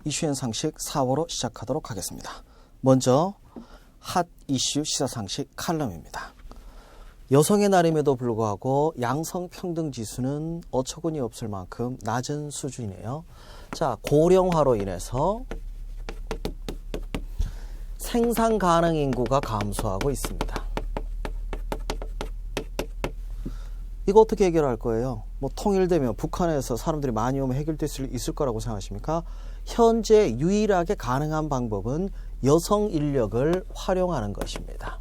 이슈앤 상식 4호로 시작하도록 하겠습니다. 먼저 핫 이슈 시사상식 칼럼입니다. 여성의 날임에도 불구하고 양성평등지수는 어처구니 없을 만큼 낮은 수준이네요. 자, 고령화로 인해서 생산 가능 인구가 감소하고 있습니다. 이거 어떻게 해결할 거예요? 뭐 통일되면 북한에서 사람들이 많이 오면 해결될 수 있을 거라고 생각하십니까? 현재 유일하게 가능한 방법은 여성 인력을 활용하는 것입니다.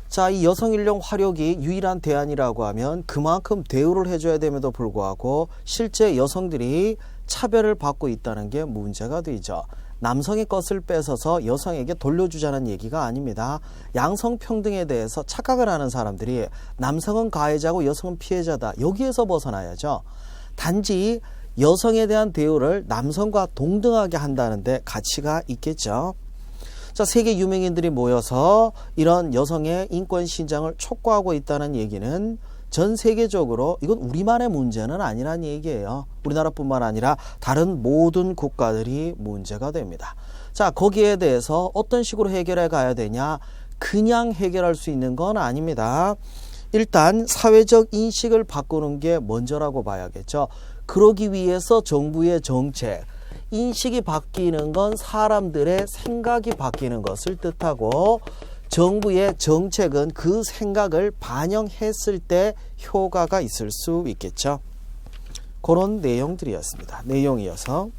자, 이 여성 인력 활용이 유일한 대안이라고 하면 그만큼 대우를 해줘야 됨에도 불구하고 실제 여성들이 차별을 받고 있다는 게 문제가 되죠. 남성의 것을 뺏어서 여성에게 돌려주자는 얘기가 아닙니다. 양성평등에 대해서 착각을 하는 사람들이 남성은 가해자고 여성은 피해자다. 여기에서 벗어나야죠. 단지 여성에 대한 대우를 남성과 동등하게 한다는데 가치가 있겠죠. 자, 세계 유명인들이 모여서 이런 여성의 인권 신장을 촉구하고 있다는 얘기는 전 세계적으로 이건 우리만의 문제는 아니란 얘기예요. 우리나라뿐만 아니라 다른 모든 국가들이 문제가 됩니다. 자, 거기에 대해서 어떤 식으로 해결해 가야 되냐? 그냥 해결할 수 있는 건 아닙니다. 일단 사회적 인식을 바꾸는 게 먼저라고 봐야겠죠. 그러기 위해서 정부의 정책, 인식이 바뀌는 건 사람들의 생각이 바뀌는 것을 뜻하고 정부의 정책은 그 생각을 반영했을 때 효과가 있을 수 있겠죠. 그런 내용들이었습니다. 내용이어서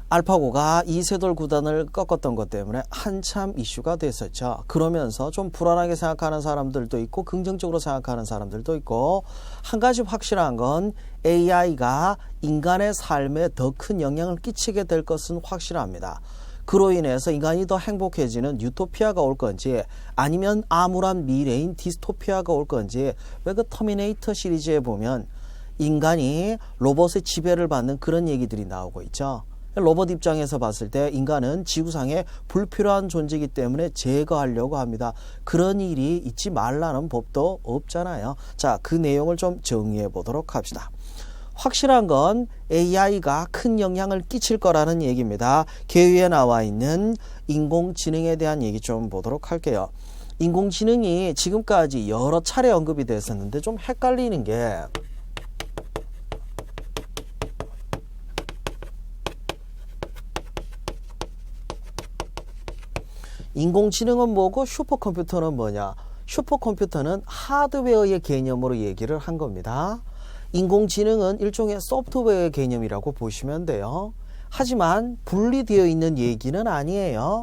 알파고가 이세돌 구단을 꺾었던 것 때문에 한참 이슈가 됐었죠. 그러면서 좀 불안하게 생각하는 사람들도 있고 긍정적으로 생각하는 사람들도 있고, 한 가지 확실한 건 AI가 인간의 삶에 더 큰 영향을 끼치게 될 것은 확실합니다. 그로 인해서 인간이 더 행복해지는 유토피아가 올 건지 아니면 암울한 미래인 디스토피아가 올 건지, 왜 그 터미네이터 시리즈에 보면 인간이 로봇의 지배를 받는 그런 얘기들이 나오고 있죠. 로봇 입장에서 봤을 때 인간은 지구상에 불필요한 존재이기 때문에 제거하려고 합니다. 그런 일이 있지 말라는 법도 없잖아요. 자, 그 내용을 좀 정리해 보도록 합시다. 확실한 건 AI가 큰 영향을 끼칠 거라는 얘기입니다. 개요에 나와 있는 인공지능에 대한 얘기 좀 보도록 할게요. 인공지능이 지금까지 여러 차례 언급이 됐었는데 좀 헷갈리는 게, 인공지능은 뭐고 슈퍼컴퓨터는 뭐냐? 슈퍼컴퓨터는 하드웨어의 개념으로 얘기를 한 겁니다. 인공지능은 일종의 소프트웨어의 개념이라고 보시면 돼요. 하지만 분리되어 있는 얘기는 아니에요.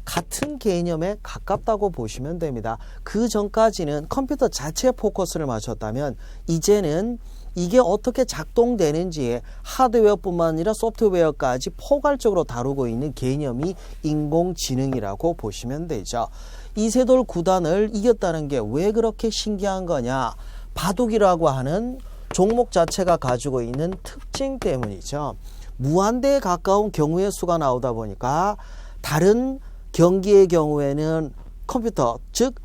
같은 개념에 가깝다고 보시면 됩니다. 그 전까지는 컴퓨터 자체에 포커스를 맞췄다면 이제는 이게 어떻게 작동되는지 하드웨어뿐만 아니라 소프트웨어까지 포괄적으로 다루고 있는 개념이 인공지능이라고 보시면 되죠. 이세돌 구단을 이겼다는 게 왜 그렇게 신기한 거냐? 바둑이라고 하는 종목 자체가 가지고 있는 특징 때문이죠. 무한대에 가까운 경우의 수가 나오다 보니까 다른 경기의 경우에는 컴퓨터, 즉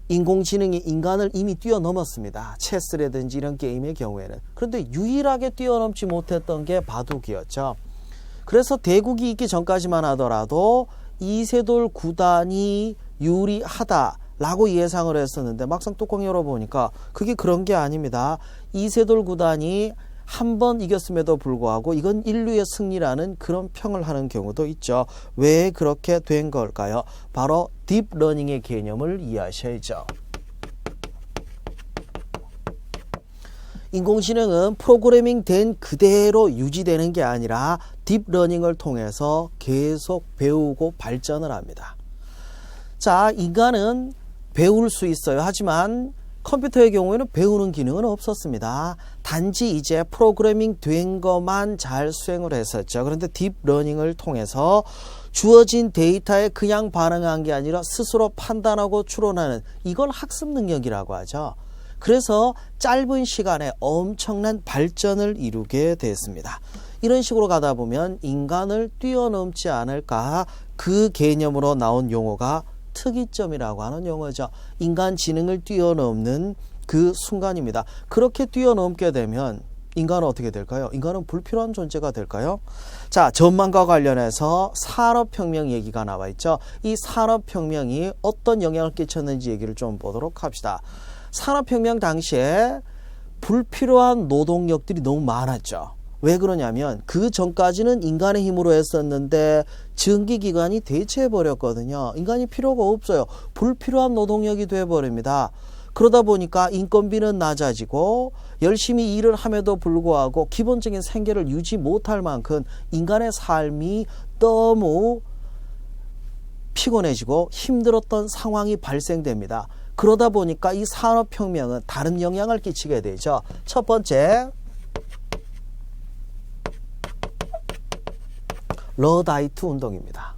인공지능이 인간을 이미 뛰어넘었습니다. 체스라든지 이런 게임의 경우에는. 그런데 유일하게 뛰어넘지 못했던 게 바둑이었죠. 그래서 대국이 있기 전까지만 하더라도 이세돌 구단이 유리하다라고 예상을 했었는데 막상 뚜껑 열어보니까 그게 그런 게 아닙니다. 이세돌 구단이 한 번 이겼음에도 불구하고 이건 인류의 승리라는 그런 평을 하는 경우도 있죠. 왜 그렇게 된 걸까요? 바로 딥러닝의 개념을 이해하셔야죠. 인공지능은 프로그래밍 된 그대로 유지되는 게 아니라 딥러닝을 통해서 계속 배우고 발전을 합니다. 자, 인간은 배울 수 있어요. 하지만 컴퓨터의 경우에는 배우는 기능은 없었습니다. 단지 이제 프로그래밍 된 것만 잘 수행을 했었죠. 그런데 딥러닝을 통해서 주어진 데이터에 그냥 반응한 게 아니라 스스로 판단하고 추론하는, 이걸 학습 능력이라고 하죠. 그래서 짧은 시간에 엄청난 발전을 이루게 됐습니다. 이런 식으로 가다 보면 인간을 뛰어넘지 않을까, 그 개념으로 나온 용어가 특이점이라고 하는 용어죠. 인간 지능을 뛰어넘는 그 순간입니다. 그렇게 뛰어넘게 되면 인간은 어떻게 될까요? 인간은 불필요한 존재가 될까요? 자, 전망과 관련해서 산업혁명 얘기가 나와 있죠. 이 산업혁명이 어떤 영향을 끼쳤는지 얘기를 좀 보도록 합시다. 산업혁명 당시에 불필요한 노동력들이 너무 많았죠. 왜 그러냐면 그 전까지는 인간의 힘으로 했었는데 전기기관이 대체해버렸거든요. 인간이 필요가 없어요. 불필요한 노동력이 돼버립니다. 그러다 보니까 인건비는 낮아지고 열심히 일을 함에도 불구하고 기본적인 생계를 유지 못할 만큼 인간의 삶이 너무 피곤해지고 힘들었던 상황이 발생됩니다. 그러다 보니까 이 산업혁명은 다른 영향을 끼치게 되죠. 첫 번째, 러다이트 운동입니다.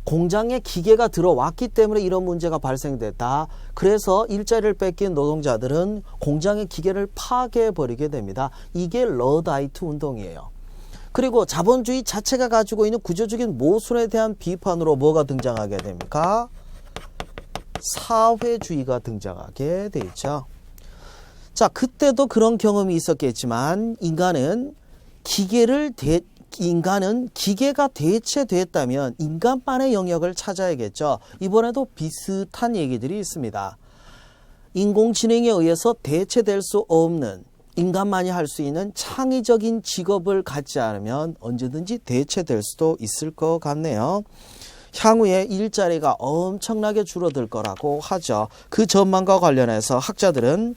공장에 기계가 들어왔기 때문에 이런 문제가 발생됐다. 그래서 일자리를 뺏긴 노동자들은 공장의 기계를 파괴해버리게 됩니다. 이게 러다이트 운동이에요. 그리고 자본주의 자체가 가지고 있는 구조적인 모순에 대한 비판으로 뭐가 등장하게 됩니까? 사회주의가 등장하게 돼 있죠. 자, 그때도 그런 경험이 있었겠지만 인간은 기계가 대체됐다면 인간만의 영역을 찾아야겠죠. 이번에도 비슷한 얘기들이 있습니다. 인공지능에 의해서 대체될 수 없는 인간만이 할 수 있는 창의적인 직업을 갖지 않으면 언제든지 대체될 수도 있을 것 같네요. 향후에 일자리가 엄청나게 줄어들 거라고 하죠. 그 전망과 관련해서 학자들은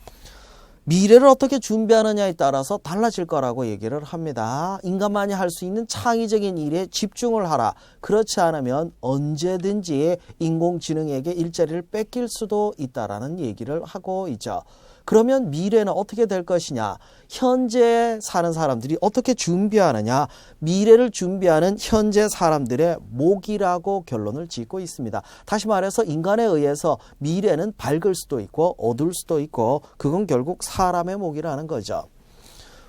미래를 어떻게 준비하느냐에 따라서 달라질 거라고 얘기를 합니다. 인간만이 할 수 있는 창의적인 일에 집중을 하라. 그렇지 않으면 언제든지 인공지능에게 일자리를 뺏길 수도 있다라는 얘기를 하고 있죠. 그러면 미래는 어떻게 될 것이냐? 현재 사는 사람들이 어떻게 준비하느냐? 미래를 준비하는 현재 사람들의 몫이라고 결론을 짓고 있습니다. 다시 말해서 인간에 의해서 미래는 밝을 수도 있고 어두울 수도 있고 그건 결국 사람의 몫이라는 거죠.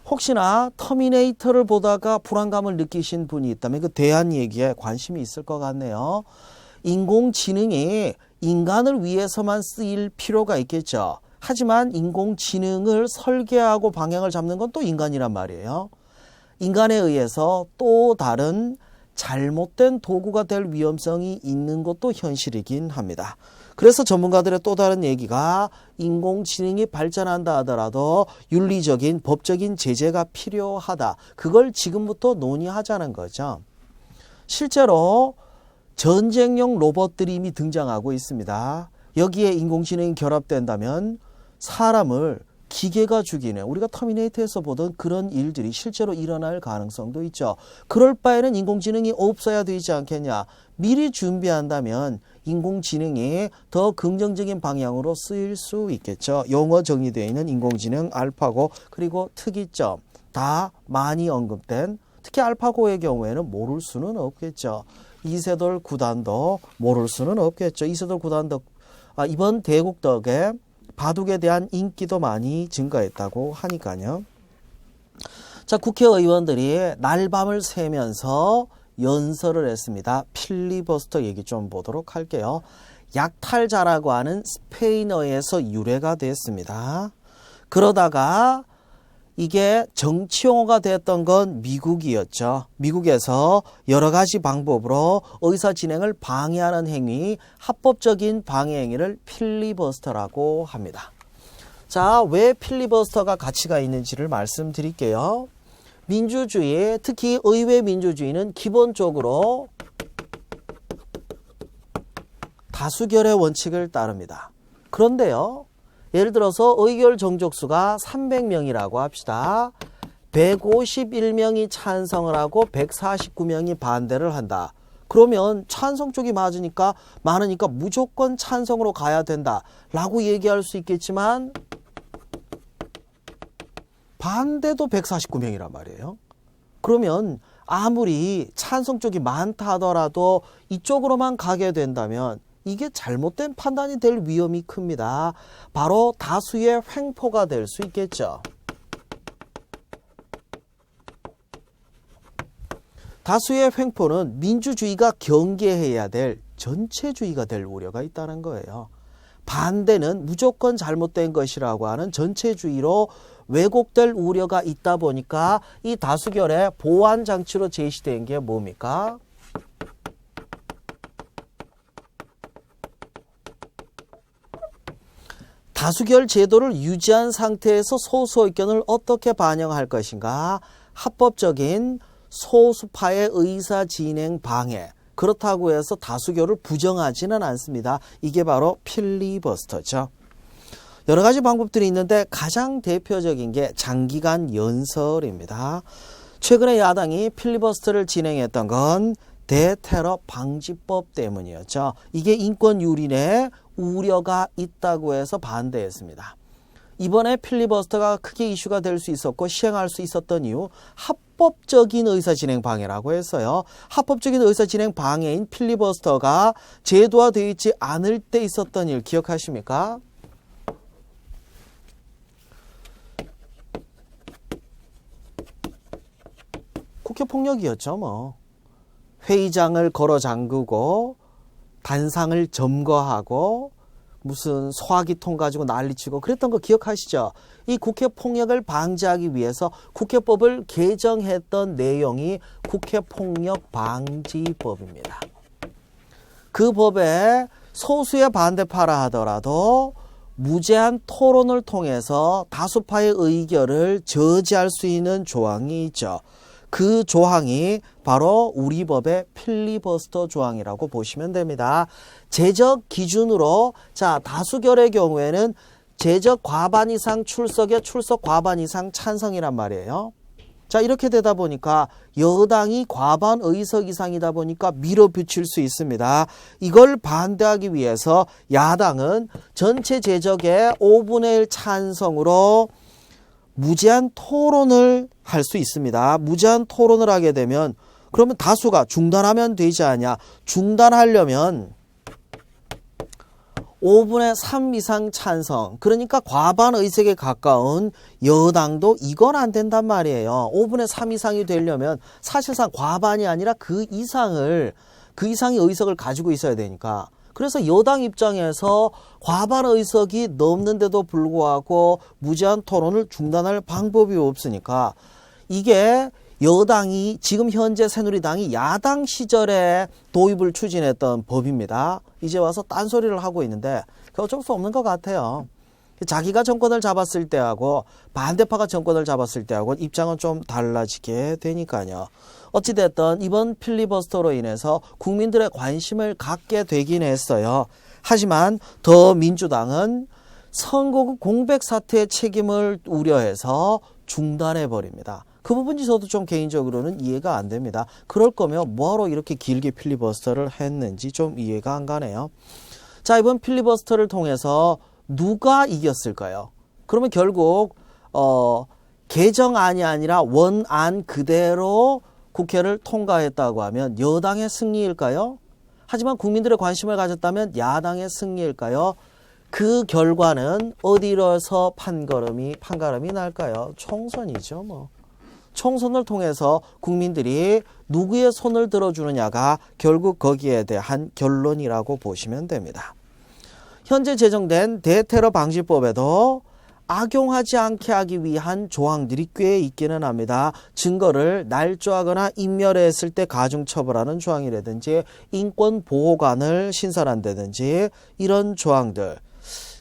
혹시나 터미네이터를 보다가 불안감을 느끼신 분이 있다면 그 대한 얘기에 관심이 있을 것 같네요. 인공지능이 인간을 위해서만 쓰일 필요가 있겠죠. 하지만 인공지능을 설계하고 방향을 잡는 건 또 인간이란 말이에요. 인간에 의해서 또 다른 잘못된 도구가 될 위험성이 있는 것도 현실이긴 합니다. 그래서 전문가들의 또 다른 얘기가 인공지능이 발전한다 하더라도 윤리적인 법적인 제재가 필요하다. 그걸 지금부터 논의하자는 거죠. 실제로 전쟁용 로봇들이 이미 등장하고 있습니다. 여기에 인공지능이 결합된다면 사람을 기계가 죽이는 우리가 터미네이터에서 보던 그런 일들이 실제로 일어날 가능성도 있죠. 그럴 바에는 인공지능이 없어야 되지 않겠냐. 미리 준비한다면 인공지능이 더 긍정적인 방향으로 쓰일 수 있겠죠. 용어 정의되어 있는 인공지능, 알파고 그리고 특이점 다 많이 언급된 특히 알파고의 경우에는 모를 수는 없겠죠. 이세돌 구단도 모를 수는 없겠죠. 이세돌 구단도 이번 대국 덕에 바둑에 대한 인기도 많이 증가했다고 하니까요. 자, 국회의원들이 날밤을 새면서 연설을 했습니다. 필리버스터 얘기 좀 보도록 할게요. 약탈자라고 하는 스페인어에서 유래가 됐습니다. 그러다가 이게 정치용어가 됐던 건 미국이었죠. 미국에서 여러 가지 방법으로 의사 진행을 방해하는 행위, 합법적인 방해 행위를 필리버스터라고 합니다. 자, 왜 필리버스터가 가치가 있는지를 말씀드릴게요. 민주주의, 특히 의회 민주주의는 기본적으로 다수결의 원칙을 따릅니다. 그런데요, 예를 들어서 의결 정족수가 300명이라고 합시다. 151명이 찬성을 하고 149명이 반대를 한다. 그러면 찬성 쪽이 많으니까 무조건 찬성으로 가야 된다라고 얘기할 수 있겠지만 반대도 149명이란 말이에요. 그러면 아무리 찬성 쪽이 많다 하더라도 이쪽으로만 가게 된다면 이게 잘못된 판단이 될 위험이 큽니다. 바로 다수의 횡포가 될 수 있겠죠. 다수의 횡포는 민주주의가 경계해야 될 전체주의가 될 우려가 있다는 거예요. 반대는 무조건 잘못된 것이라고 하는 전체주의로 왜곡될 우려가 있다 보니까 이 다수결의 보완 장치로 제시된 게 뭡니까? 다수결 제도를 유지한 상태에서 소수 의견을 어떻게 반영할 것인가? 합법적인 소수파의 의사 진행 방해. 그렇다고 해서 다수결을 부정하지는 않습니다. 이게 바로 필리버스터죠. 여러 가지 방법들이 있는데 가장 대표적인 게 장기간 연설입니다. 최근에 야당이 필리버스터를 진행했던 건 대테러 방지법 때문이었죠. 이게 인권 유린에 우려가 있다고 해서 반대했습니다. 이번에 필리버스터가 크게 이슈가 될 수 있었고 시행할 수 있었던 이유, 합법적인 의사진행 방해라고 했어요. 합법적인 의사진행 방해인 필리버스터가 제도화되어 있지 않을 때 있었던 일 기억하십니까? 국회 폭력이었죠, 뭐. 회의장을 걸어 잠그고 단상을 점거하고 무슨 소화기통 가지고 난리치고 그랬던 거 기억하시죠? 이 국회 폭력을 방지하기 위해서 국회법을 개정했던 내용이 국회폭력방지법입니다. 그 법에 소수의 반대파라 하더라도 무제한 토론을 통해서 다수파의 의견을 저지할 수 있는 조항이 있죠. 그 조항이 바로 우리 법의 필리버스터 조항이라고 보시면 됩니다. 제적 기준으로 다수결의 경우에는 제적 과반 이상 출석에 출석 과반 이상 찬성이란 말이에요. 이렇게 되다 보니까 여당이 과반 의석 이상이다 보니까 밀어붙일 수 있습니다. 이걸 반대하기 위해서 야당은 전체 제적의 5분의 1 찬성으로 무제한 토론을 할 수 있습니다. 무제한 토론을 하게 되면 그러면 다수가 중단하면 되지 않냐. 중단하려면 5분의 3 이상 찬성, 그러니까 과반 의석에 가까운 여당도 이건 안 된단 말이에요. 5분의 3 이상이 되려면 사실상 과반이 아니라 그 이상의 의석을 가지고 있어야 되니까. 그래서 여당 입장에서 과반 의석이 넘는데도 불구하고 무제한 토론을 중단할 방법이 없으니까 이게 여당이 지금 현재 새누리당이 야당 시절에 도입을 추진했던 법입니다. 이제 와서 딴소리를 하고 있는데 어쩔 수 없는 것 같아요. 자기가 정권을 잡았을 때하고 반대파가 정권을 잡았을 때하고 입장은 좀 달라지게 되니까요. 어찌됐든 이번 필리버스터로 인해서 국민들의 관심을 갖게 되긴 했어요. 하지만 더민주당은 선거구 공백 사태의 책임을 우려해서 중단해버립니다. 그 부분이 저도 좀 개인적으로는 이해가 안 됩니다. 그럴 거면 뭐하러 이렇게 길게 필리버스터를 했는지 좀 이해가 안 가네요. 이번 필리버스터를 통해서 누가 이겼을까요? 그러면 결국 개정안이 아니라 원안 그대로 국회를 통과했다고 하면 여당의 승리일까요? 하지만 국민들의 관심을 가졌다면 야당의 승리일까요? 그 결과는 어디로서 판가름이 날까요? 총선이죠, 뭐. 총선을 통해서 국민들이 누구의 손을 들어주느냐가 결국 거기에 대한 결론이라고 보시면 됩니다. 현재 제정된 대테러 방지법에도 악용하지 않게 하기 위한 조항들이 꽤 있기는 합니다. 증거를 날조하거나 인멸했을 때 가중처벌하는 조항이라든지 인권보호관을 신설한다든지 이런 조항들.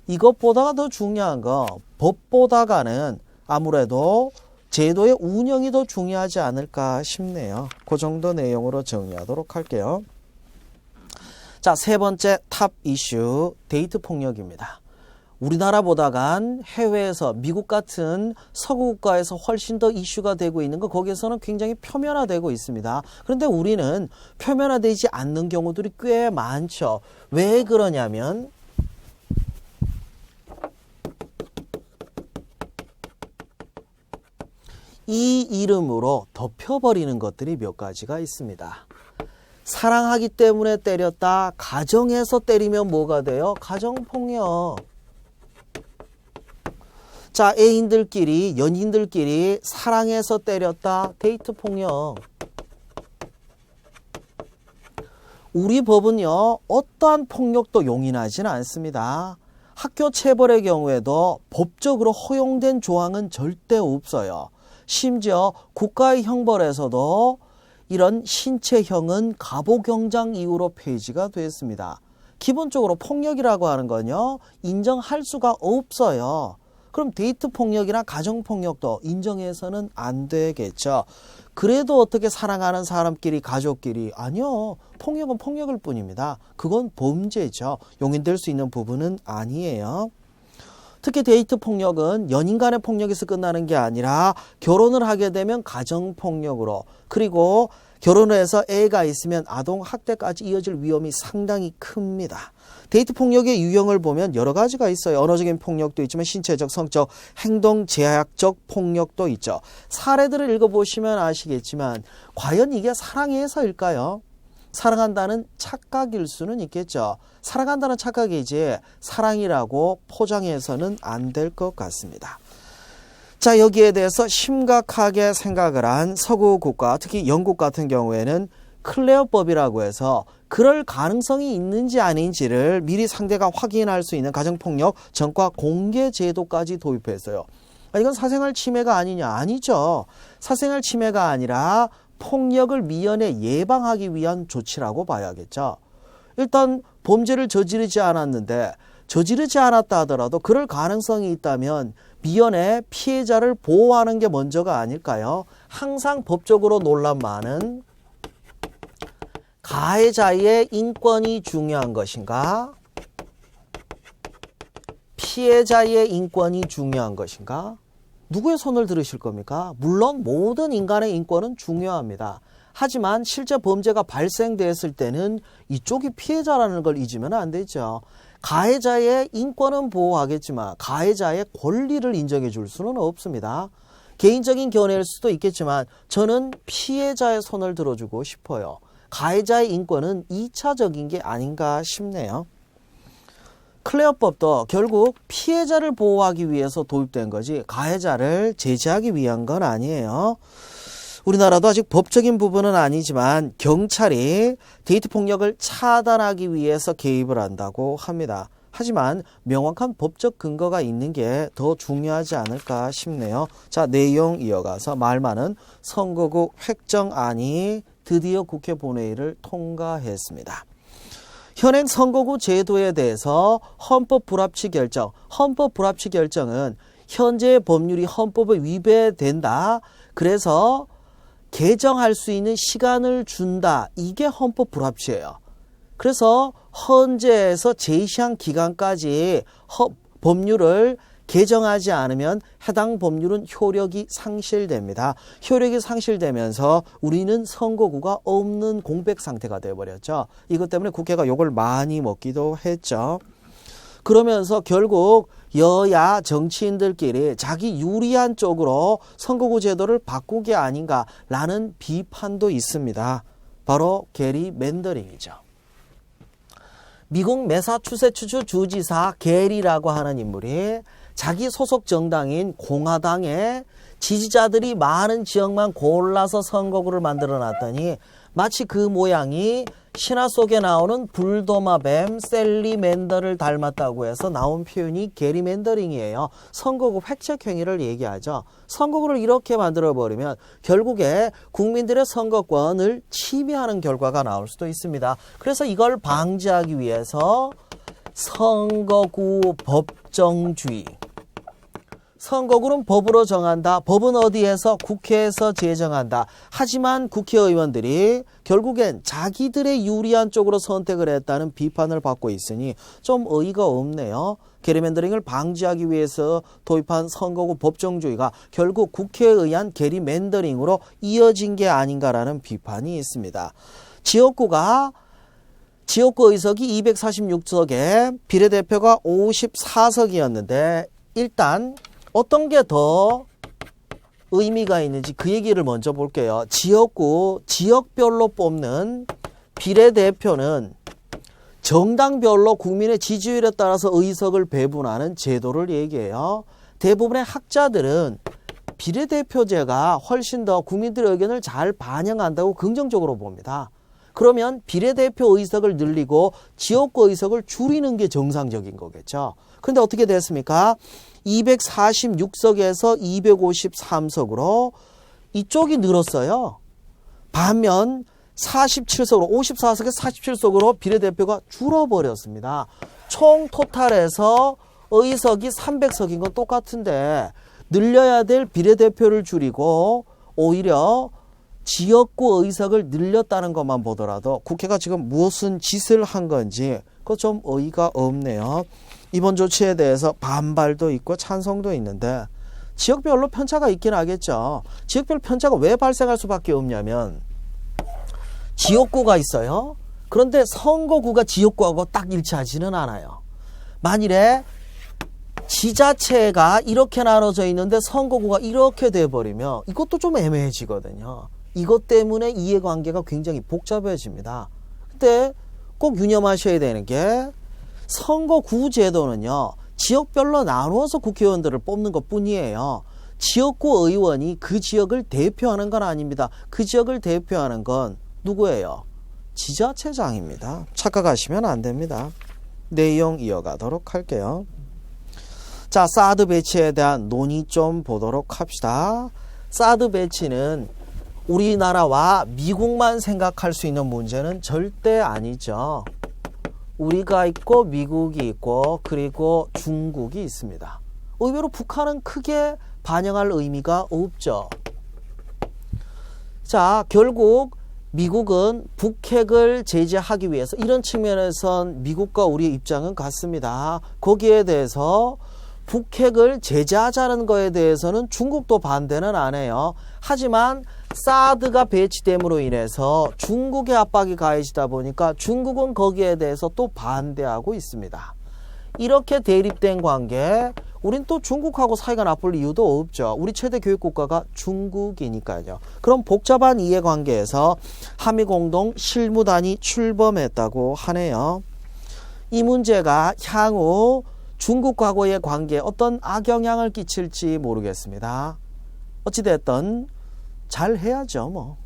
이것보다가 더 중요한 거 법보다가는 아무래도 제도의 운영이 더 중요하지 않을까 싶네요. 그 정도 내용으로 정리하도록 할게요. 세 번째 탑 이슈, 데이트 폭력입니다. 우리나라보다간 해외에서 미국 같은 서구 국가에서 훨씬 더 이슈가 되고 있는 거 거기에서는 굉장히 표면화되고 있습니다. 그런데 우리는 표면화되지 않는 경우들이 꽤 많죠. 왜 그러냐면 이 이름으로 덮여버리는 것들이 몇 가지가 있습니다. 사랑하기 때문에 때렸다. 가정에서 때리면 뭐가 돼요? 가정폭력. 애인들끼리, 연인들끼리 사랑해서 때렸다. 데이트 폭력. 우리 법은요, 어떠한 폭력도 용인하지는 않습니다. 학교 체벌의 경우에도 법적으로 허용된 조항은 절대 없어요. 심지어 국가의 형벌에서도 이런 신체형은 가보경장 이후로 폐지가 됐습니다. 기본적으로 폭력이라고 하는 건요, 인정할 수가 없어요. 그럼 데이트 폭력이나 가정 폭력도 인정해서는 안 되겠죠. 그래도 어떻게 사랑하는 사람끼리, 가족끼리, 아니요. 폭력은 폭력일 뿐입니다. 그건 범죄죠. 용인될 수 있는 부분은 아니에요. 특히 데이트 폭력은 연인 간의 폭력에서 끝나는 게 아니라 결혼을 하게 되면 가정 폭력으로, 그리고 결혼을 해서 애가 있으면 아동 학대까지 이어질 위험이 상당히 큽니다. 데이트 폭력의 유형을 보면 여러 가지가 있어요. 언어적인 폭력도 있지만 신체적, 성적, 행동 제약적 폭력도 있죠. 사례들을 읽어보시면 아시겠지만 과연 이게 사랑해서일까요? 사랑한다는 착각일 수는 있겠죠. 사랑한다는 착각이지 사랑이라고 포장해서는 안 될 것 같습니다. 자, 여기에 대해서 심각하게 생각을 한 서구 국가, 특히 영국 같은 경우에는 클레어법이라고 해서 그럴 가능성이 있는지 아닌지를 미리 상대가 확인할 수 있는 가정폭력 전과 공개 제도까지 도입했어요. 이건 사생활 침해가 아니냐? 아니죠. 사생활 침해가 아니라 폭력을 미연에 예방하기 위한 조치라고 봐야겠죠. 일단 범죄를 저지르지 않았는데, 저지르지 않았다 하더라도 그럴 가능성이 있다면 미연에 피해자를 보호하는 게 먼저가 아닐까요? 항상 법적으로 논란 많은 가해자의 인권이 중요한 것인가? 피해자의 인권이 중요한 것인가? 누구의 손을 들으실 겁니까? 물론 모든 인간의 인권은 중요합니다. 하지만 실제 범죄가 발생됐을 때는 이쪽이 피해자라는 걸 잊으면 안 되죠. 가해자의 인권은 보호하겠지만 가해자의 권리를 인정해 줄 수는 없습니다. 개인적인 견해일 수도 있겠지만 저는 피해자의 손을 들어주고 싶어요. 가해자의 인권은 2차적인 게 아닌가 싶네요. 클레어법도 결국 피해자를 보호하기 위해서 도입된 거지 가해자를 제재하기 위한 건 아니에요. 우리나라도 아직 법적인 부분은 아니지만 경찰이 데이트 폭력을 차단하기 위해서 개입을 한다고 합니다. 하지만 명확한 법적 근거가 있는 게 더 중요하지 않을까 싶네요. 자, 내용 이어가서 말 많은 선거구 획정안이 드디어 국회 본회의를 통과했습니다. 현행 선거구 제도에 대해서 헌법 불합치 결정, 헌법 불합치 결정은 현재의 법률이 헌법에 위배된다. 그래서 개정할 수 있는 시간을 준다. 이게 헌법 불합치예요. 그래서 헌재에서 제시한 기간까지 법률을 개정하지 않으면 해당 법률은 효력이 상실됩니다. 효력이 상실되면서 우리는 선거구가 없는 공백 상태가 되어버렸죠. 이것 때문에 국회가 욕을 많이 먹기도 했죠. 그러면서 결국 여야 정치인들끼리 자기 유리한 쪽으로 선거구 제도를 바꾸게 아닌가라는 비판도 있습니다. 바로 게리 맨더링이죠. 미국 매사추세츠주 주지사 게리라고 하는 인물이 자기 소속 정당인 공화당의 지지자들이 많은 지역만 골라서 선거구를 만들어 놨더니 마치 그 모양이 신화 속에 나오는 불도마뱀 셀리맨더를 닮았다고 해서 나온 표현이 게리맨더링이에요. 선거구 획책 행위를 얘기하죠. 선거구를 이렇게 만들어버리면 결국에 국민들의 선거권을 침해하는 결과가 나올 수도 있습니다. 그래서 이걸 방지하기 위해서 선거구 법정주의, 선거구는 법으로 정한다. 법은 어디에서? 국회에서 제정한다. 하지만 국회의원들이 결국엔 자기들의 유리한 쪽으로 선택을 했다는 비판을 받고 있으니 좀 어이가 없네요. 게리맨더링을 방지하기 위해서 도입한 선거구 법정주의가 결국 국회에 의한 게리맨더링으로 이어진 게 아닌가라는 비판이 있습니다. 지역구 의석이 246석에 비례대표가 54석이었는데 일단 어떤 게 더 의미가 있는지 그 얘기를 먼저 볼게요. 지역별로 뽑는 비례대표는 정당별로 국민의 지지율에 따라서 의석을 배분하는 제도를 얘기해요. 대부분의 학자들은 비례대표제가 훨씬 더 국민들의 의견을 잘 반영한다고 긍정적으로 봅니다. 그러면 비례대표 의석을 늘리고 지역구 의석을 줄이는 게 정상적인 거겠죠. 그런데 어떻게 됐습니까? 246석에서 253석으로 이쪽이 늘었어요. 반면 47석으로 54석에서 47석으로 비례대표가 줄어버렸습니다. 총 토탈에서 의석이 300석인 건 똑같은데 늘려야 될 비례대표를 줄이고 오히려 지역구 의석을 늘렸다는 것만 보더라도 국회가 지금 무슨 짓을 한 건지 그거 좀 어이가 없네요. 이번 조치에 대해서 반발도 있고 찬성도 있는데 지역별로 편차가 있긴 하겠죠. 지역별 편차가 왜 발생할 수밖에 없냐면 지역구가 있어요. 그런데 선거구가 지역구하고 딱 일치하지는 않아요. 만일에 지자체가 이렇게 나눠져 있는데 선거구가 이렇게 돼버리면 이것도 좀 애매해지거든요. 이것 때문에 이해관계가 굉장히 복잡해집니다. 근데 꼭 유념하셔야 되는 게 선거구 제도는요. 지역별로 나누어서 국회의원들을 뽑는 것 뿐이에요. 지역구 의원이 그 지역을 대표하는 건 아닙니다. 그 지역을 대표하는 건 누구예요? 지자체장입니다. 착각하시면 안 됩니다. 내용 이어가도록 할게요. 자, 사드 배치에 대한 논의 좀 보도록 합시다. 사드 배치는 우리나라와 미국만 생각할 수 있는 문제는 절대 아니죠. 우리가 있고 미국이 있고 그리고 중국이 있습니다. 의외로 북한은 크게 반영할 의미가 없죠. 자, 결국 미국은 북핵을 제재하기 위해서 이런 측면에선 미국과 우리의 입장은 같습니다. 거기에 대해서 북핵을 제재하자는 거에 대해서는 중국도 반대는 안 해요. 하지만 사드가 배치됨으로 인해서 중국의 압박이 가해지다 보니까 중국은 거기에 대해서 또 반대하고 있습니다. 이렇게 대립된 관계, 우린 또 중국하고 사이가 나쁠 이유도 없죠. 우리 최대 교육국가가 중국이니까요. 그럼 복잡한 이해관계에서 한미공동 실무단이 출범했다고 하네요. 이 문제가 향후 중국과의 관계에 어떤 악영향을 끼칠지 모르겠습니다. 어찌됐든 잘 해야죠. 뭐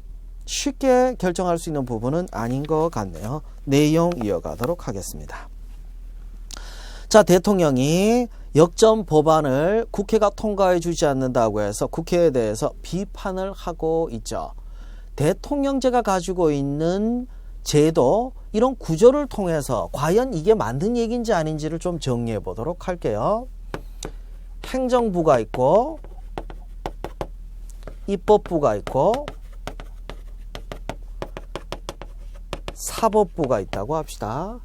쉽게 결정할 수 있는 부분은 아닌 것 같네요. 내용 이어가도록 하겠습니다. 자, 대통령이 역점 법안을 국회가 통과해 주지 않는다고 해서 국회에 대해서 비판을 하고 있죠. 대통령제가 가지고 있는 제도, 이런 구조를 통해서 과연 이게 맞는 얘기인지 아닌지를 좀 정리해 보도록 할게요. 행정부가 있고 입법부가 있고 사법부가 있다고 합시다.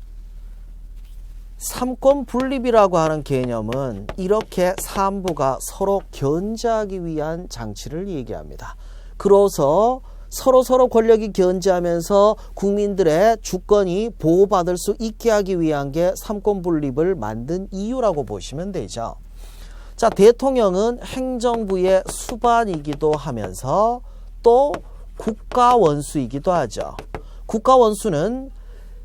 삼권 분립이라고 하는 개념은 이렇게 삼부가 서로 견제하기 위한 장치를 얘기합니다. 그래서 서로 권력이 견제하면서 국민들의 주권이 보호받을 수 있게 하기 위한 게 삼권 분립을 만든 이유라고 보시면 되죠. 자, 대통령은 행정부의 수반이기도 하면서 또 국가원수이기도 하죠. 국가원수는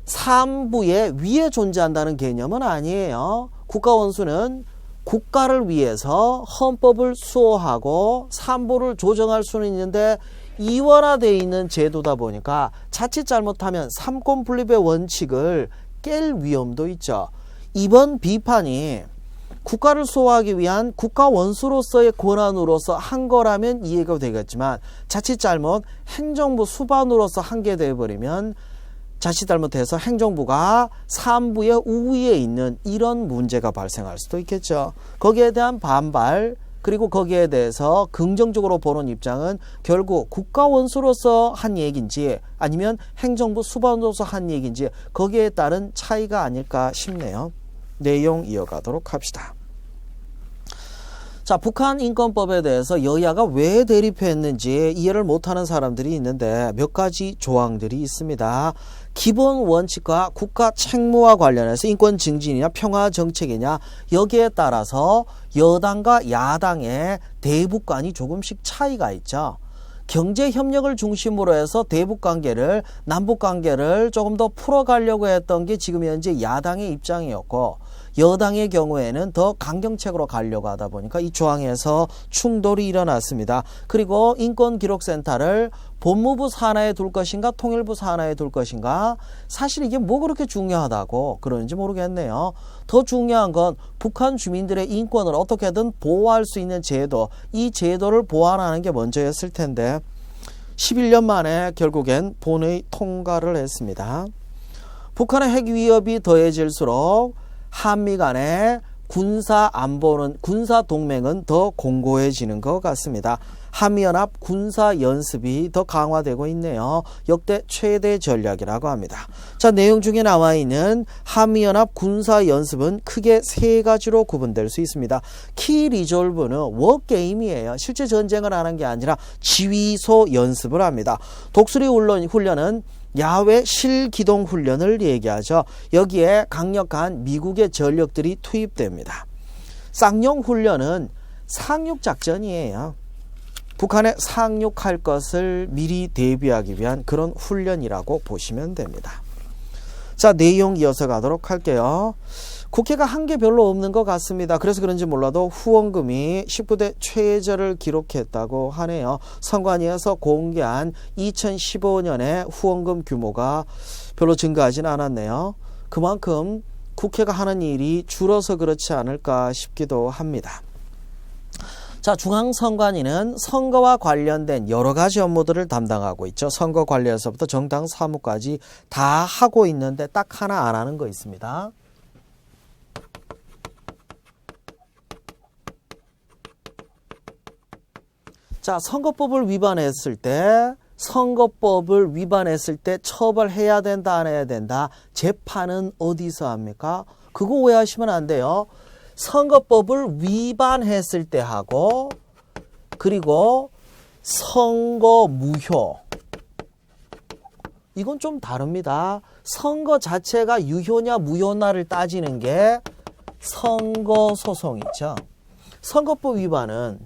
삼부의 위에 존재한다는 개념은 아니에요. 국가원수는 국가를 위해서 헌법을 수호하고 삼부를 조정할 수는 있는데 이원화되어 있는 제도다 보니까 자칫 잘못하면 삼권 분립의 원칙을 깰 위험도 있죠. 이번 비판이 국가를 수호하기 위한 국가원수로서의 권한으로서 한 거라면 이해가 되겠지만 자칫 잘못 행정부 수반으로서 한 게 되어버리면 자칫 잘못해서 행정부가 삼부의 우위에 있는 이런 문제가 발생할 수도 있겠죠. 거기에 대한 반발, 그리고 거기에 대해서 긍정적으로 보는 입장은 결국 국가원수로서 한 얘기인지 아니면 행정부 수반으로서 한 얘기인지 거기에 따른 차이가 아닐까 싶네요. 내용 이어가도록 합시다. 자, 북한 인권법에 대해서 여야가 왜 대립했는지 이해를 못하는 사람들이 있는데 몇 가지 조항들이 있습니다. 기본 원칙과 국가 책무와 관련해서 인권 증진이냐 평화 정책이냐 여기에 따라서 여당과 야당의 대북관이 조금씩 차이가 있죠. 경제 협력을 중심으로 해서 대북 관계를 남북 관계를 조금 더 풀어가려고 했던 게 지금 현재 야당의 입장이었고 여당의 경우에는 더 강경책으로 가려고 하다 보니까 이 조항에서 충돌이 일어났습니다. 그리고 인권기록센터를 법무부 산하에 둘 것인가 통일부 산하에 둘 것인가, 사실 이게 뭐 그렇게 중요하다고 그러는지 모르겠네요. 더 중요한 건 북한 주민들의 인권을 어떻게든 보호할 수 있는 제도, 이 제도를 보완하는 게 먼저였을 텐데 11년 만에 결국엔 본회의 통과를 했습니다. 북한의 핵 위협이 더해질수록 한미 간의 군사 동맹은 더 공고해지는 것 같습니다. 한미연합 군사 연습이 더 강화되고 있네요. 역대 최대 전략이라고 합니다. 자, 내용 중에 나와 있는 한미연합 군사 연습은 크게 세 가지로 구분될 수 있습니다. 키 리졸브는 워게임이에요. 실제 전쟁을 하는 게 아니라 지휘소 연습을 합니다. 독수리 훈련은 야외 실기동 훈련을 얘기하죠. 여기에 강력한 미국의 전력들이 투입됩니다. 쌍용 훈련은 상륙작전이에요. 북한에 상륙할 것을 미리 대비하기 위한 그런 훈련이라고 보시면 됩니다. 자, 내용 이어서 가도록 할게요. 국회가 한 게 별로 없는 것 같습니다. 그래서 그런지 몰라도 후원금이 19대 최저를 기록했다고 하네요. 선관위에서 공개한 2015년의 후원금 규모가 별로 증가하진 않았네요. 그만큼 국회가 하는 일이 줄어서 그렇지 않을까 싶기도 합니다. 자, 중앙선관위는 선거와 관련된 여러 가지 업무들을 담당하고 있죠. 선거 관리에서부터 정당 사무까지 다 하고 있는데 딱 하나 안 하는 거 있습니다. 자, 선거법을 위반했을 때 처벌해야 된다, 안 해야 된다. 재판은 어디서 합니까? 그거 오해하시면 안 돼요. 선거법을 위반했을 때 하고, 그리고 선거 무효, 이건 좀 다릅니다. 선거 자체가 유효냐 무효냐를 따지는 게 선거소송이죠. 선거법 위반은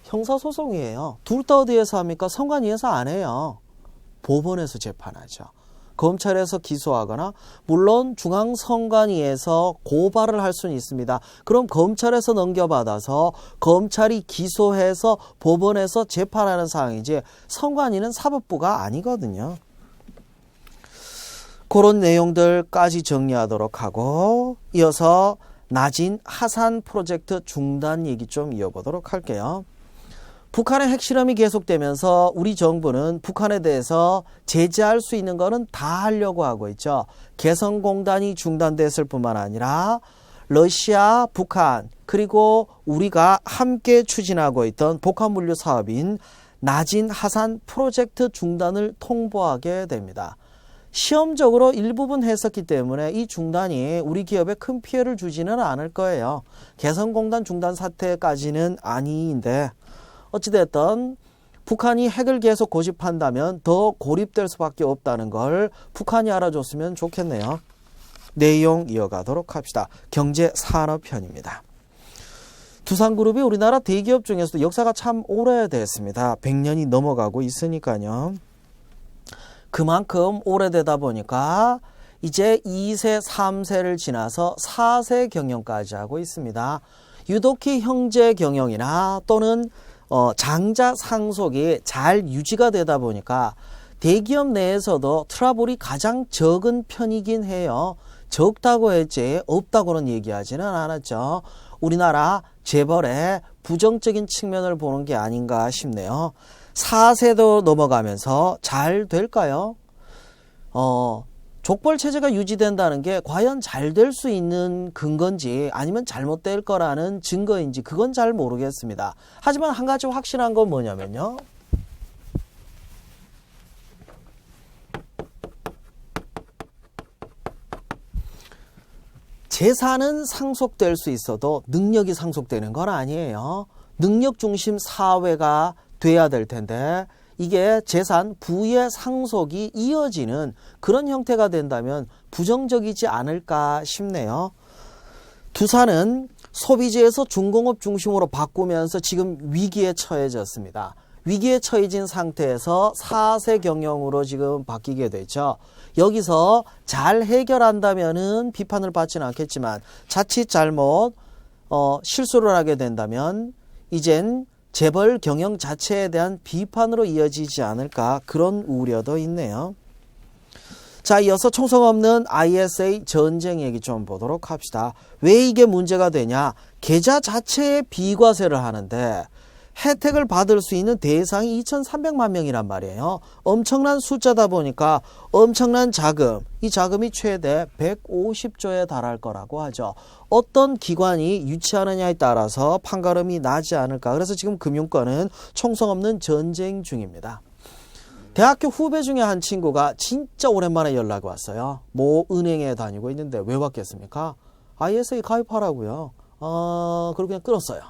형사소송이에요. 둘 다 어디에서 합니까? 선관위에서 안 해요. 법원에서 재판하죠. 검찰에서 기소하거나, 물론 중앙선관위에서 고발을 할 수는 있습니다. 그럼 검찰에서 넘겨받아서 검찰이 기소해서 법원에서 재판하는 상황이지, 선관위는 사법부가 아니거든요. 그런 내용들까지 정리하도록 하고, 이어서 나진 하산 프로젝트 중단 얘기 좀 이어보도록 할게요. 북한의 핵실험이 계속되면서 우리 정부는 북한에 대해서 제재할 수 있는 거는 다 하려고 하고 있죠. 개성공단이 중단됐을 뿐만 아니라 러시아, 북한, 그리고 우리가 함께 추진하고 있던 복합물류 사업인 나진 하산 프로젝트 중단을 통보하게 됩니다. 시험적으로 일부분 했었기 때문에 이 중단이 우리 기업에 큰 피해를 주지는 않을 거예요. 개성공단 중단 사태까지는 아닌데, 어찌됐든 북한이 핵을 계속 고집한다면 더 고립될 수밖에 없다는 걸 북한이 알아줬으면 좋겠네요. 내용 이어가도록 합시다. 경제산업편입니다. 두산그룹이 우리나라 대기업 중에서도 역사가 참 오래됐습니다. 100년이 넘어가고 있으니까요. 그만큼 오래되다 보니까 이제 2세, 3세를 지나서 4세 경영까지 하고 있습니다. 유독히 형제 경영이나 또는 장자 상속이 잘 유지가 되다 보니까 대기업 내에서도 트러블이 가장 적은 편이긴 해요. 적다고 했지 없다고는 얘기하지는 않았죠. 우리나라 재벌의 부정적인 측면을 보는 게 아닌가 싶네요. 4세도 넘어가면서 잘 될까요? 족벌 체제가 유지된다는 게 과연 잘 될 수 있는 근거인지 아니면 잘못될 거라는 증거인지 그건 잘 모르겠습니다. 하지만 한 가지 확실한 건 뭐냐면요. 재산은 상속될 수 있어도 능력이 상속되는 건 아니에요. 능력 중심 사회가 돼야 될 텐데 이게 재산 부의 상속이 이어지는 그런 형태가 된다면 부정적이지 않을까 싶네요. 두산은 소비재에서 중공업 중심으로 바꾸면서 지금 위기에 처해졌습니다. 위기에 처해진 상태에서 사세 경영으로 지금 바뀌게 되죠. 여기서 잘 해결한다면은 비판을 받지는 않겠지만 자칫 잘못 실수를 하게 된다면 이젠 재벌 경영 자체에 대한 비판으로 이어지지 않을까 그런 우려도 있네요. 자, 이어서 총성 없는 ISA 전쟁 얘기 좀 보도록 합시다. 왜 이게 문제가 되냐? 계좌 자체에 비과세를 하는데 혜택을 받을 수 있는 대상이 2,300만 명이란 말이에요. 엄청난 숫자다 보니까 엄청난 자금, 이 자금이 최대 150조에 달할 거라고 하죠. 어떤 기관이 유치하느냐에 따라서 판가름이 나지 않을까. 그래서 지금 금융권은 총성 없는 전쟁 중입니다. 대학교 후배 중에 한 친구가 진짜 오랜만에 연락이 왔어요. 뭐 은행에 다니고 있는데 왜 왔겠습니까? ISA 가입하라고요. 그리고 그냥 끊었어요.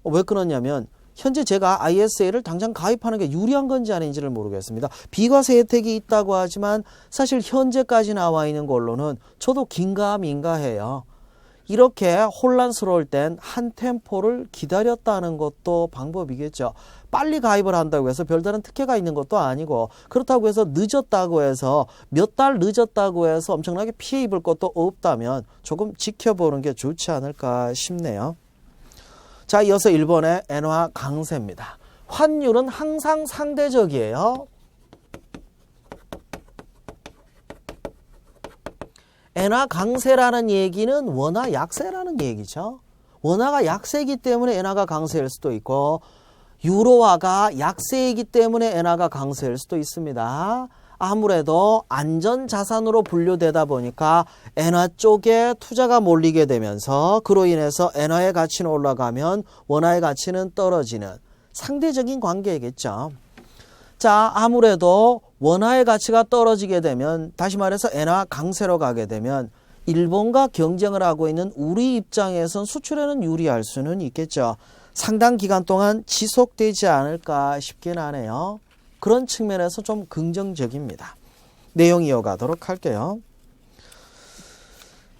왜 끊었냐면 현재 제가 ISA를 당장 가입하는 게 유리한 건지 아닌지를 모르겠습니다. 비과세 혜택이 있다고 하지만 사실 현재까지 나와 있는 걸로는 저도 긴가민가해요. 이렇게 혼란스러울 땐 한 템포를 기다렸다는 것도 방법이겠죠. 빨리 가입을 한다고 해서 별다른 특혜가 있는 것도 아니고 그렇다고 해서 늦었다고 해서 몇 달 늦었다고 해서 엄청나게 피해 입을 것도 없다면 조금 지켜보는 게 좋지 않을까 싶네요. 자, 이어서 일본의 엔화 강세입니다. 환율은 항상 상대적이에요. 엔화 강세라는 얘기는 원화 약세라는 얘기죠. 원화가 약세이기 때문에 엔화가 강세일 수도 있고 유로화가 약세이기 때문에 엔화가 강세일 수도 있습니다. 아무래도 안전자산으로 분류되다 보니까 엔화 쪽에 투자가 몰리게 되면서 그로 인해서 엔화의 가치는 올라가면 원화의 가치는 떨어지는 상대적인 관계이겠죠. 자, 아무래도 원화의 가치가 떨어지게 되면 다시 말해서 엔화 강세로 가게 되면 일본과 경쟁을 하고 있는 우리 입장에선 수출에는 유리할 수는 있겠죠. 상당 기간 동안 지속되지 않을까 싶긴 하네요. 그런 측면에서 좀 긍정적입니다. 내용 이어가도록 할게요.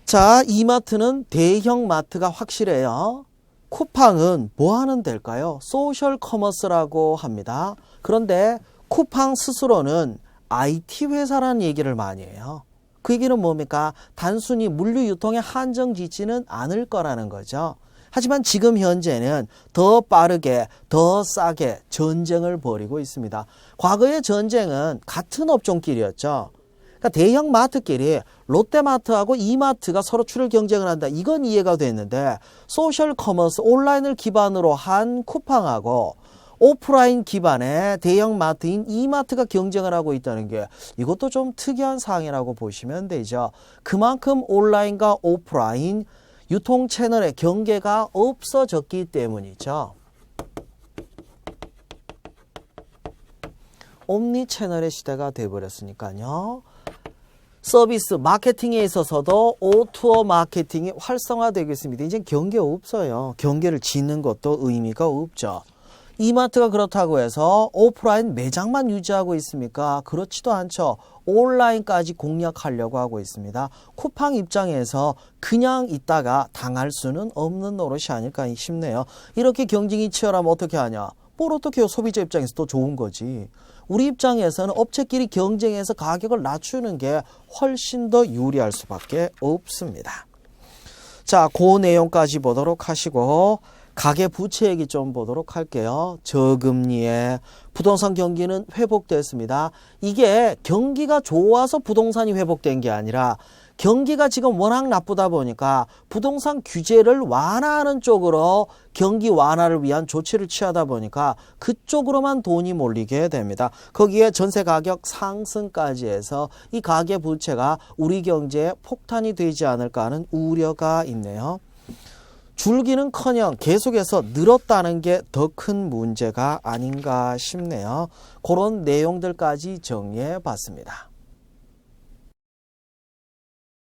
자, 이마트는 대형 마트가 확실해요. 쿠팡은 뭐 하는 데일까요? 소셜 커머스라고 합니다. 그런데 쿠팡 스스로는 IT 회사라는 얘기를 많이 해요. 그 얘기는 뭡니까? 단순히 물류 유통에 한정짓지는 않을 거라는 거죠. 하지만 지금 현재는 더 빠르게, 더 싸게 전쟁을 벌이고 있습니다. 과거의 전쟁은 같은 업종끼리였죠. 그러니까 대형 마트끼리 롯데마트하고 이마트가 서로 출혈 경쟁을 한다. 이건 이해가 됐는데 소셜 커머스 온라인을 기반으로 한 쿠팡하고 오프라인 기반의 대형 마트인 이마트가 경쟁을 하고 있다는 게 이것도 좀 특이한 사항이라고 보시면 되죠. 그만큼 온라인과 오프라인 유통 채널의 경계가 없어졌기 때문이죠. 옴니 채널의 시대가 되어버렸으니까요. 서비스 마케팅에 있어서도 오투어 마케팅이 활성화되고 있습니다. 이제 경계 없어요. 경계를 짓는 것도 의미가 없죠. 이마트가 그렇다고 해서 오프라인 매장만 유지하고 있습니까? 그렇지도 않죠. 온라인까지 공략하려고 하고 있습니다. 쿠팡 입장에서 그냥 있다가 당할 수는 없는 노릇이 아닐까 싶네요. 이렇게 경쟁이 치열하면 어떻게 하냐? 뭘 어떻게 해요? 소비자 입장에서 또 좋은 거지. 우리 입장에서는 업체끼리 경쟁해서 가격을 낮추는 게 훨씬 더 유리할 수밖에 없습니다. 자, 그 내용까지 보도록 하시고 가계 부채 얘기 좀 보도록 할게요. 저금리에 부동산 경기는 회복됐습니다. 이게 경기가 좋아서 부동산이 회복된 게 아니라 경기가 지금 워낙 나쁘다 보니까 부동산 규제를 완화하는 쪽으로 경기 완화를 위한 조치를 취하다 보니까 그쪽으로만 돈이 몰리게 됩니다. 거기에 전세 가격 상승까지 해서 이 가계 부채가 우리 경제에 폭탄이 되지 않을까 하는 우려가 있네요. 줄기는커녕 계속해서 늘었다는 게 더 큰 문제가 아닌가 싶네요. 그런 내용들까지 정리해 봤습니다.